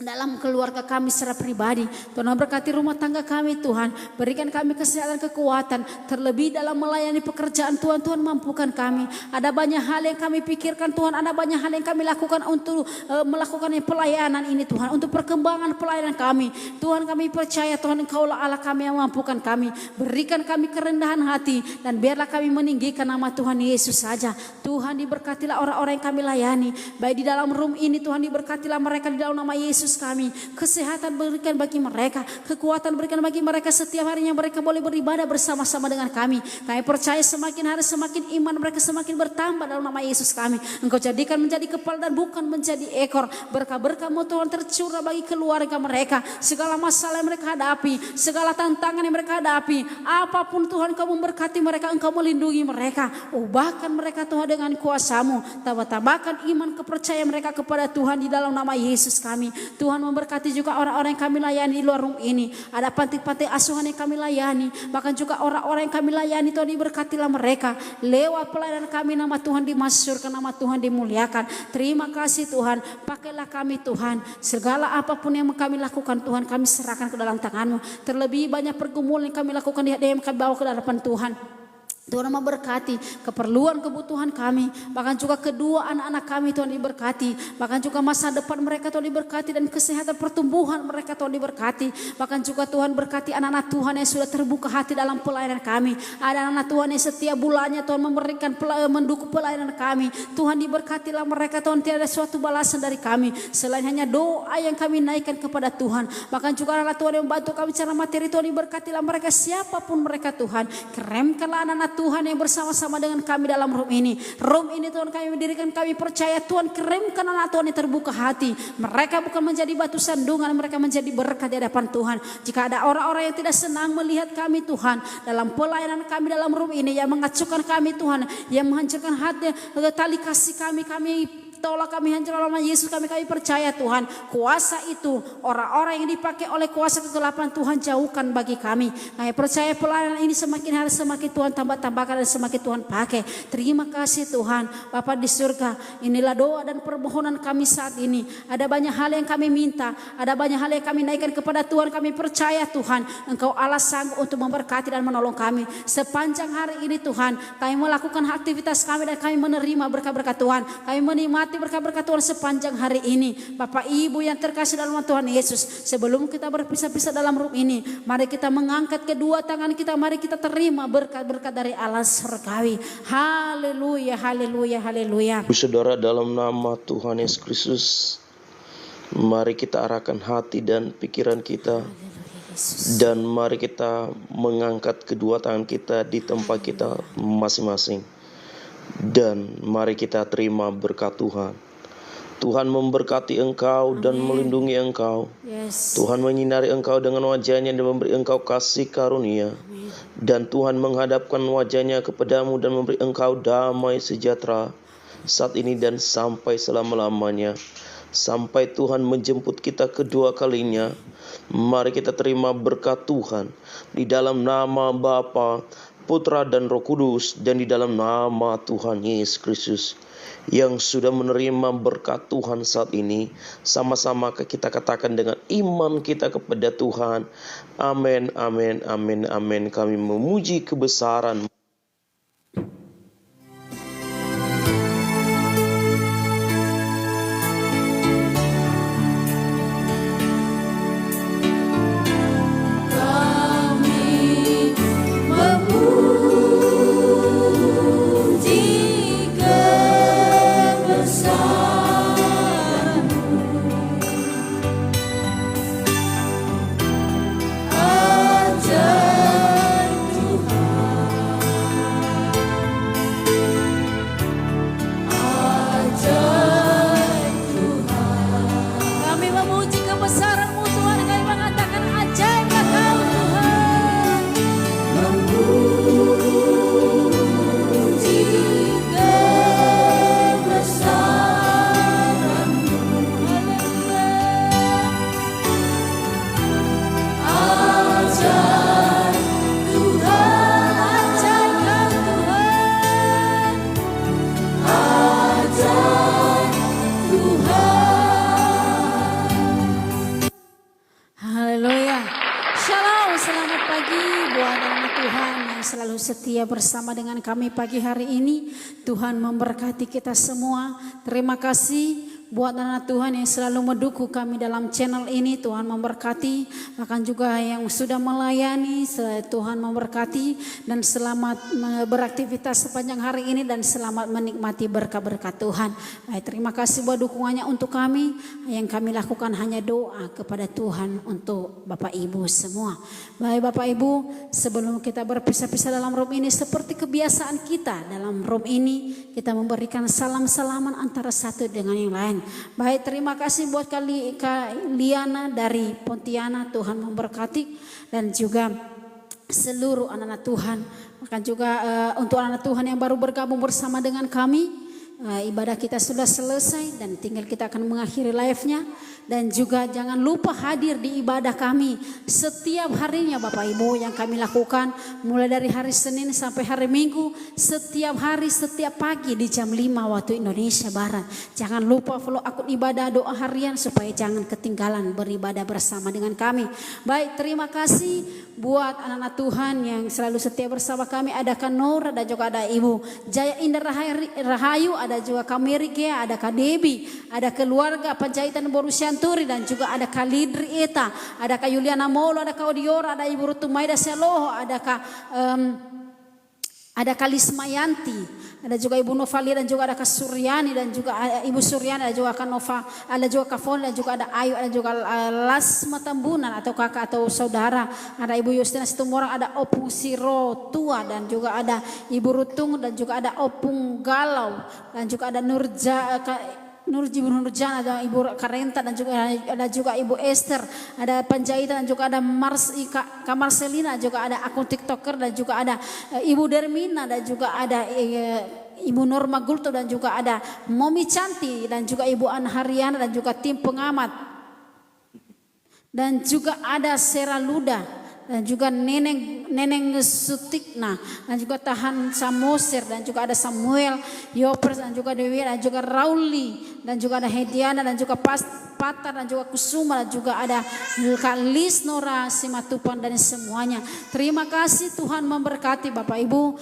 dalam keluarga kami secara pribadi. Tuhan berkati rumah tangga kami Tuhan. Berikan kami kesehatan, kekuatan. Terlebih dalam melayani pekerjaan Tuhan. Tuhan mampukan kami. Ada banyak hal yang kami pikirkan Tuhan. Ada banyak hal yang kami lakukan untuk melakukan pelayanan ini Tuhan. Untuk perkembangan pelayanan kami. Tuhan kami percaya Tuhan Engkaulah Allah kami yang mampukan kami. Berikan kami kerendahan hati. Dan biarlah kami meninggikan nama Tuhan Yesus saja. Tuhan diberkatilah orang-orang yang kami layani. Baik di dalam room ini Tuhan diberkatilah mereka di dalam nama Yesus Yesus kami. Kesehatan berikan bagi mereka, kekuatan berikan bagi mereka setiap harinya mereka boleh beribadah bersama-sama dengan kami. Kami percaya semakin hari semakin iman mereka semakin bertambah dalam nama Yesus kami. Engkau jadikan menjadi kepala dan bukan menjadi ekor. Berkah-berkah-Mu Tuhan tercurah bagi keluarga mereka. Segala masalah yang mereka hadapi, segala tantangan yang mereka hadapi, apapun Tuhan Kau memberkati mereka, Engkau melindungi mereka. Ubahkan mereka Tuhan dengan kuasa-Mu. Tambahkan iman kepercayaan mereka kepada Tuhan di dalam nama Yesus kami. Tuhan memberkati juga orang-orang yang kami layani di luar room ini. Ada panti-panti asuhan yang kami layani, bahkan juga orang-orang yang kami layani Tuhan diberkatilah mereka. Lewat pelayanan kami nama Tuhan dimasyhurkan, nama Tuhan dimuliakan. Terima kasih Tuhan, pakailah kami Tuhan. Segala apapun yang kami lakukan Tuhan kami serahkan ke dalam tangan-Mu. Terlebih banyak pergumulan yang kami lakukan yang kami bawa ke hadapan Tuhan. Tuhan memberkati keperluan kebutuhan kami, bahkan juga kedua anak-anak kami Tuhan diberkati, bahkan juga masa depan mereka Tuhan diberkati dan kesehatan pertumbuhan mereka Tuhan diberkati, bahkan juga Tuhan berkati anak-anak Tuhan yang sudah terbuka hati dalam pelayanan kami. Ada anak Tuhan yang setiap bulannya Tuhan memberikan mendukung pelayanan kami. Tuhan diberkatilah mereka Tuhan, tiada suatu balasan dari kami selain hanya doa yang kami naikkan kepada Tuhan. Bahkan juga anak Tuhan yang membantu kami secara materi Tuhan diberkatilah mereka siapapun mereka Tuhan. Keremkanlah anak-anak Tuhan yang bersama-sama dengan kami dalam room ini. Room ini Tuhan kami mendirikan, kami percaya Tuhan kirimkan anak Tuhan yang terbuka hati. Mereka bukan menjadi batu sandungan, mereka menjadi berkat di hadapan Tuhan. Jika ada orang-orang yang tidak senang melihat kami Tuhan dalam pelayanan kami dalam room ini, yang mengacukan kami Tuhan, yang menghancurkan hati tali kasih kami tolak kami hancur dalam nama Yesus kami percaya Tuhan kuasa itu orang-orang yang dipakai oleh kuasa kegelapan Tuhan jauhkan bagi kami. Kami percaya pelayanan ini semakin hari semakin Tuhan tambahkan dan semakin Tuhan pakai. Terima kasih Tuhan Bapa di surga. Inilah doa dan permohonan kami saat ini. Ada banyak hal yang kami minta, ada banyak hal yang kami naikkan kepada Tuhan. Kami percaya Tuhan Engkau Allah sanggup untuk memberkati dan menolong kami sepanjang hari ini Tuhan. Kami melakukan aktivitas kami dan kami menerima berkat-berkat Tuhan. Kami menikmati berkat-berkat Tuhan sepanjang hari ini. Bapak Ibu yang terkasih dalam Tuhan Yesus, sebelum kita berpisah-pisah dalam room ini, mari kita mengangkat kedua tangan kita, mari kita terima berkat-berkat dari Allah surgawi. Haleluya, haleluya, haleluya. Saudara, dalam nama Tuhan Yesus Kristus, mari kita arahkan hati dan pikiran kita, dan mari kita mengangkat kedua tangan kita di tempat kita masing-masing. Dan mari kita terima berkat Tuhan. Tuhan memberkati engkau dan melindungi engkau. Tuhan menyinari engkau dengan wajahnya dan memberi engkau kasih karunia. Dan Tuhan menghadapkan wajahnya kepadamu dan memberi engkau damai sejahtera saat ini dan sampai selama-lamanya. Sampai Tuhan menjemput kita kedua kalinya. Mari kita terima berkat Tuhan di dalam nama Bapa, Putra dan Roh Kudus, dan di dalam nama Tuhan Yesus Kristus yang sudah menerima berkat Tuhan saat ini. Sama-sama kita katakan dengan iman kita kepada Tuhan. Amin, amin, amin, amin. Kami memuji kebesaran setia bersama dengan kami pagi hari ini. Tuhan memberkati kita semua. Terima kasih buat anak Tuhan yang selalu mendukung kami dalam channel ini. Tuhan memberkati, bahkan juga yang sudah melayani, Tuhan memberkati dan selamat beraktivitas sepanjang hari ini dan selamat menikmati berkat-berkat Tuhan. Baik, terima kasih buat dukungannya untuk kami. Yang kami lakukan hanya doa kepada Tuhan untuk Bapak Ibu semua. Baik Bapak Ibu, sebelum kita berpisah-pisah dalam room ini, seperti kebiasaan kita dalam room ini, kita memberikan salam-salaman antara satu dengan yang lain. Baik, terima kasih buat Kak Liana dari Pontianak, Tuhan memberkati, dan juga seluruh anak-anak Tuhan. Bahkan juga untuk anak-anak Tuhan yang baru bergabung bersama dengan kami, ibadah kita sudah selesai dan tinggal kita akan mengakhiri live-nya. Dan juga jangan lupa hadir di ibadah kami setiap harinya Bapak Ibu, yang kami lakukan mulai dari hari Senin sampai hari Minggu, setiap hari, setiap pagi di jam 5 waktu Indonesia Barat. Jangan lupa follow akun ibadah doa harian supaya jangan ketinggalan beribadah bersama dengan kami. Baik, terima kasih buat anak-anak Tuhan yang selalu setia bersama kami. Ada Kak Nora dan juga ada Ibu Jaya Indah Rahayu, ada juga Kak Merike, ada Kak Debi, ada keluarga Panjaitan Borussia dan juga ada Kak Lidri Eta, ada Kak Yuliana Molo, ada Kak Odiora, ada Ibu Rutu Maida Seloho, ada Kak Lismayanti, ada juga Ibu Novalia dan juga ada Kak Suryani dan juga Ibu Suryani, ada juga Kak Nova, ada juga Kak Fon dan juga ada Ayu, ada juga Lasma Tambunan atau kakak atau saudara, ada Ibu Yustina Situmorang, ada Opung Siro Tua dan juga ada Ibu Rutung dan juga ada Opung Galau dan juga ada Nurjana, ada Ibu Karenta dan juga ada juga Ibu Esther, ada Panjaitan dan juga ada Kak Marcelina, juga ada akun TikToker dan juga ada Ibu Dermina dan juga ada Ibu Norma Gulto dan juga ada Momi Canti dan juga Ibu Ana Haryana dan juga tim pengamat dan juga ada Sera Luda dan juga Neneng Sutikna dan juga Tahan Samosir dan juga ada Samuel Yopers dan juga Dewi dan juga Rauli dan juga ada Hediana dan juga Patar dan juga Kusuma dan juga ada Kak Lisnora Simatupan dan semuanya. Terima kasih, Tuhan memberkati Bapak Ibu.